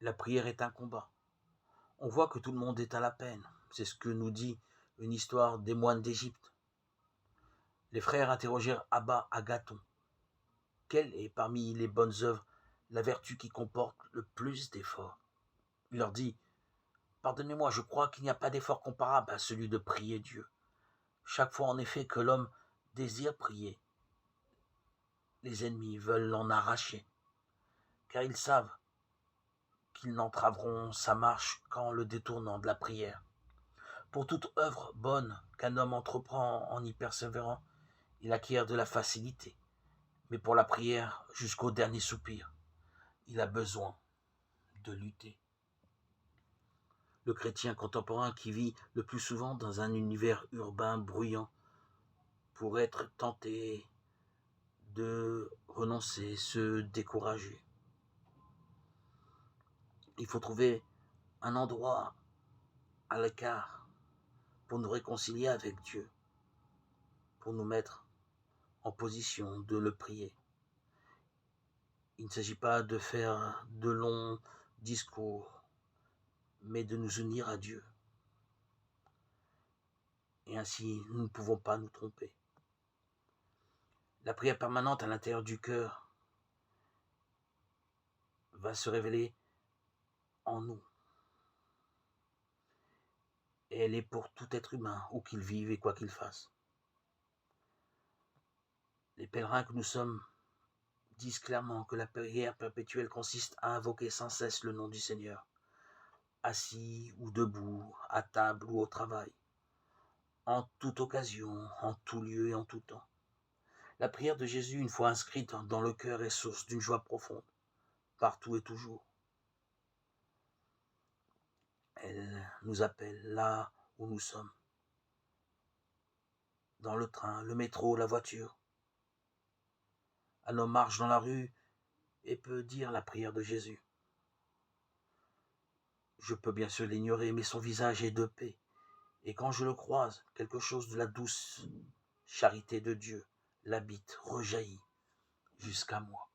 La prière est un combat. On voit que tout le monde est à la peine. C'est ce que nous dit une histoire des moines d'Égypte. Les frères interrogèrent Abba Agathon. Quelle est parmi les bonnes œuvres la vertu qui comporte le plus d'efforts? Il leur dit: pardonnez-moi, je crois qu'il n'y a pas d'effort comparable à celui de prier Dieu. Chaque fois en effet que l'homme désire prier, les ennemis veulent l'en arracher, car ils savent qu'ils n'entraveront sa marche qu'en le détournant de la prière. Pour toute œuvre bonne qu'un homme entreprend en y persévérant, il acquiert de la facilité. Mais pour la prière, jusqu'au dernier soupir, il a besoin de lutter. Le chrétien contemporain qui vit le plus souvent dans un univers urbain bruyant pourrait être tenté de renoncer, se décourager. Il faut trouver un endroit à l'écart pour nous réconcilier avec Dieu, pour nous mettre en position de le prier. Il ne s'agit pas de faire de longs discours, mais de nous unir à Dieu. Et ainsi, nous ne pouvons pas nous tromper. La prière permanente à l'intérieur du cœur va se révéler en nous. Et elle est pour tout être humain, où qu'il vive et quoi qu'il fasse. Les pèlerins que nous sommes disent clairement que la prière perpétuelle consiste à invoquer sans cesse le nom du Seigneur, assis ou debout, à table ou au travail, en toute occasion, en tout lieu et en tout temps. La prière de Jésus, une fois inscrite dans le cœur, est source d'une joie profonde, partout et toujours. Elle nous appelle là où nous sommes, dans le train, le métro, la voiture, à nos marches dans la rue, et peut dire la prière de Jésus. Je peux bien sûr l'ignorer, mais son visage est de paix. Et quand je le croise, quelque chose de la douce charité de Dieu l'habite, rejaillit jusqu'à moi.